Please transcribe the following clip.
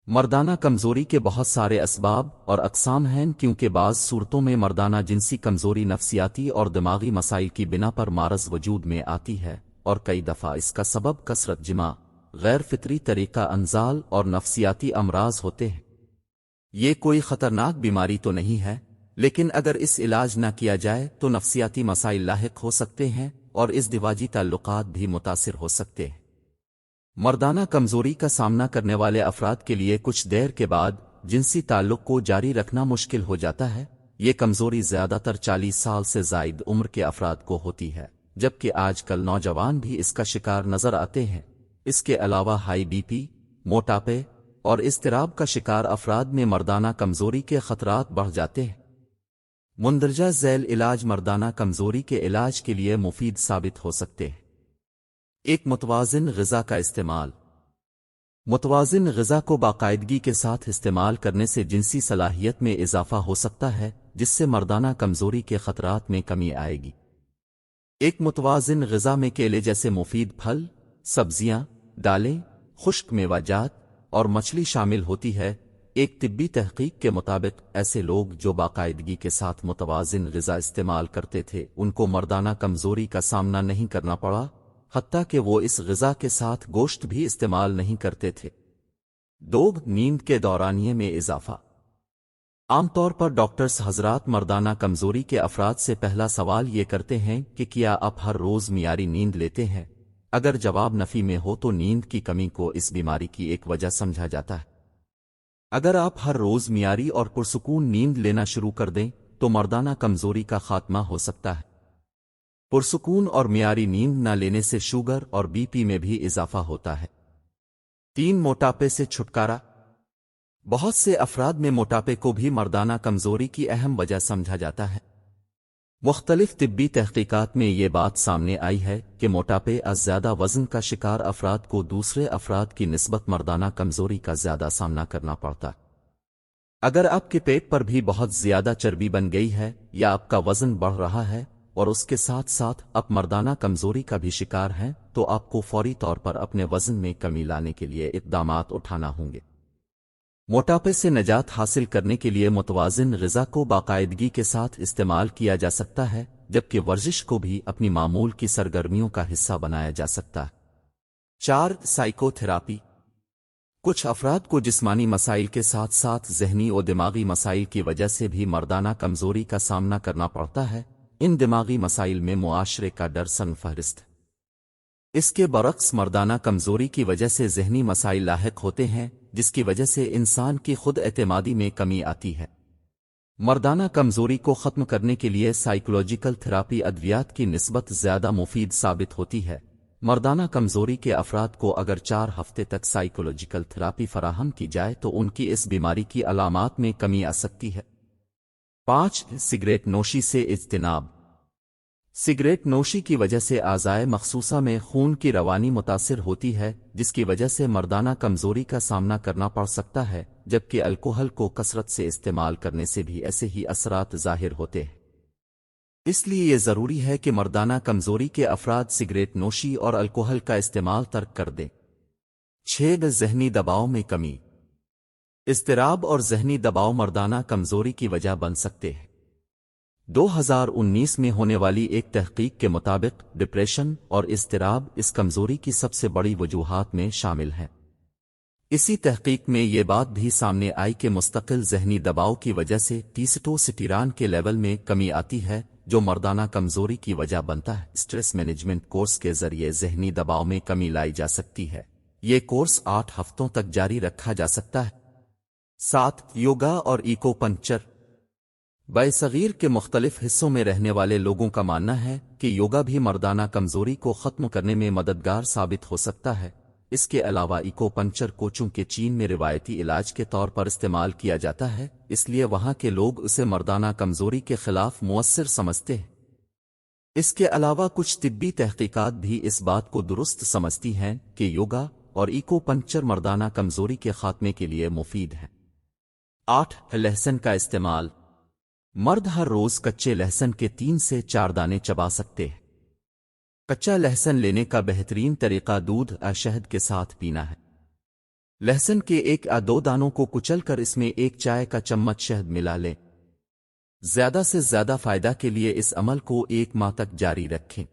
مردانہ کمزوری کے بہت سارے اسباب اور اقسام ہیں، کیونکہ بعض صورتوں میں مردانہ جنسی کمزوری نفسیاتی اور دماغی مسائل کی بنا پر معرض وجود میں آتی ہے، اور کئی دفعہ اس کا سبب کثرت جماع، غیر فطری طریقہ انزال اور نفسیاتی امراض ہوتے ہیں۔ یہ کوئی خطرناک بیماری تو نہیں ہے، لیکن اگر اس علاج نہ کیا جائے تو نفسیاتی مسائل لاحق ہو سکتے ہیں اور ازدواجی تعلقات بھی متاثر ہو سکتے ہیں۔ مردانہ کمزوری کا سامنا کرنے والے افراد کے لیے کچھ دیر کے بعد جنسی تعلق کو جاری رکھنا مشکل ہو جاتا ہے۔ یہ کمزوری زیادہ تر 40 سال سے زائد عمر کے افراد کو ہوتی ہے، جبکہ آج کل نوجوان بھی اس کا شکار نظر آتے ہیں۔ اس کے علاوہ ہائی بی پی، موٹاپے اور اضطراب کا شکار افراد میں مردانہ کمزوری کے خطرات بڑھ جاتے ہیں۔ مندرجہ ذیل علاج مردانہ کمزوری کے علاج کے لیے مفید ثابت ہو سکتے ہیں۔ ایک متوازن غذا کا استعمال۔ متوازن غذا کو باقاعدگی کے ساتھ استعمال کرنے سے جنسی صلاحیت میں اضافہ ہو سکتا ہے، جس سے مردانہ کمزوری کے خطرات میں کمی آئے گی۔ ایک متوازن غذا میں کیلے جیسے مفید پھل، سبزیاں، دالیں، خشک میوہ جات اور مچھلی شامل ہوتی ہے۔ ایک طبی تحقیق کے مطابق ایسے لوگ جو باقاعدگی کے ساتھ متوازن غذا استعمال کرتے تھے ان کو مردانہ کمزوری کا سامنا نہیں کرنا پڑا، حتیٰ کہ وہ اس غذا کے ساتھ گوشت بھی استعمال نہیں کرتے تھے۔ 2. نیند کے دورانیے میں اضافہ۔ عام طور پر ڈاکٹرز حضرات مردانہ کمزوری کے افراد سے پہلا سوال یہ کرتے ہیں کہ کیا آپ ہر روز معیاری نیند لیتے ہیں؟ اگر جواب نفی میں ہو تو نیند کی کمی کو اس بیماری کی ایک وجہ سمجھا جاتا ہے۔ اگر آپ ہر روز معیاری اور پرسکون نیند لینا شروع کر دیں تو مردانہ کمزوری کا خاتمہ ہو سکتا ہے۔ پرسکون اور معیاری نیند نہ لینے سے شوگر اور بی پی میں بھی اضافہ ہوتا ہے۔ 3. موٹاپے سے چھٹکارا۔ بہت سے افراد میں موٹاپے کو بھی مردانہ کمزوری کی اہم وجہ سمجھا جاتا ہے۔ مختلف طبی تحقیقات میں یہ بات سامنے آئی ہے کہ موٹاپے از زیادہ وزن کا شکار افراد کو دوسرے افراد کی نسبت مردانہ کمزوری کا زیادہ سامنا کرنا پڑتا۔ اگر آپ کے پیٹ پر بھی بہت زیادہ چربی بن گئی ہے یا آپ کا وزن بڑھ رہا ہے اور اس کے ساتھ ساتھ آپ مردانہ کمزوری کا بھی شکار ہیں تو آپ کو فوری طور پر اپنے وزن میں کمی لانے کے لیے اقدامات اٹھانا ہوں گے۔ موٹاپے سے نجات حاصل کرنے کے لیے متوازن غذا کو باقاعدگی کے ساتھ استعمال کیا جا سکتا ہے، جبکہ ورزش کو بھی اپنی معمول کی سرگرمیوں کا حصہ بنایا جا سکتا ہے۔ 4. Psycho therapy. کچھ افراد کو جسمانی مسائل کے ساتھ ساتھ ذہنی و دماغی مسائل کی وجہ سے بھی مردانہ کمزوری کا سامنا کرنا پڑتا ہے۔ ان دماغی مسائل میں معاشرے کا ڈر سن فہرست ہے۔ اس کے برعکس مردانہ کمزوری کی وجہ سے ذہنی مسائل لاحق ہوتے ہیں، جس کی وجہ سے انسان کی خود اعتمادی میں کمی آتی ہے۔ مردانہ کمزوری کو ختم کرنے کے لیے سائیکولوجیکل تھراپی ادویات کی نسبت زیادہ مفید ثابت ہوتی ہے۔ مردانہ کمزوری کے افراد کو اگر 4 ہفتے تک سائیکولوجیکل تھراپی فراہم کی جائے تو ان کی اس بیماری کی علامات میں کمی آ سکتی ہے۔ 5. سگریٹ نوشی سے اجتناب۔ سگریٹ نوشی کی وجہ سے اعضائے مخصوصہ میں خون کی روانی متاثر ہوتی ہے، جس کی وجہ سے مردانہ کمزوری کا سامنا کرنا پڑ سکتا ہے، جبکہ الکحل کو کثرت سے استعمال کرنے سے بھی ایسے ہی اثرات ظاہر ہوتے ہیں۔ اس لیے یہ ضروری ہے کہ مردانہ کمزوری کے افراد سگریٹ نوشی اور الکحل کا استعمال ترک کر دیں۔ 6. ذہنی دباؤ میں کمی۔ اضطراب اور ذہنی دباؤ مردانہ کمزوری کی وجہ بن سکتے ہیں۔ 2019 میں ہونے والی ایک تحقیق کے مطابق ڈپریشن اور اضطراب اس کمزوری کی سب سے بڑی وجوہات میں شامل ہیں۔ اسی تحقیق میں یہ بات بھی سامنے آئی کہ مستقل ذہنی دباؤ کی وجہ سے ٹیسٹوسٹیران کے لیول میں کمی آتی ہے، جو مردانہ کمزوری کی وجہ بنتا ہے۔ اسٹریس مینجمنٹ کورس کے ذریعے ذہنی دباؤ میں کمی لائی جا سکتی ہے۔ یہ کورس 8 ہفتوں تک جاری رکھا جا سکتا ہے۔ 7. یوگا اور ایکو پنکچر۔ صغیر کے مختلف حصوں میں رہنے والے لوگوں کا ماننا ہے کہ یوگا بھی مردانہ کمزوری کو ختم کرنے میں مددگار ثابت ہو سکتا ہے۔ اس کے علاوہ ایکو پنکچر کو چونکہ چین میں روایتی علاج کے طور پر استعمال کیا جاتا ہے، اس لیے وہاں کے لوگ اسے مردانہ کمزوری کے خلاف مؤثر سمجھتے ہیں۔ اس کے علاوہ کچھ طبی تحقیقات بھی اس بات کو درست سمجھتی ہیں کہ یوگا اور ایکو پنکچر مردانہ کمزوری کے خاتمے کے لیے مفید ہیں۔ 8. لہسن کا استعمال۔ مرد ہر روز کچے لہسن کے 3 سے 4 دانے چبا سکتے ہیں۔ کچا لہسن لینے کا بہترین طریقہ دودھ یا شہد کے ساتھ پینا ہے۔ لہسن کے 1 یا 2 دانوں کو کچل کر اس میں 1 چائے کا چمچ شہد ملا لیں۔ زیادہ سے زیادہ فائدہ کے لیے اس عمل کو 1 ماہ تک جاری رکھیں۔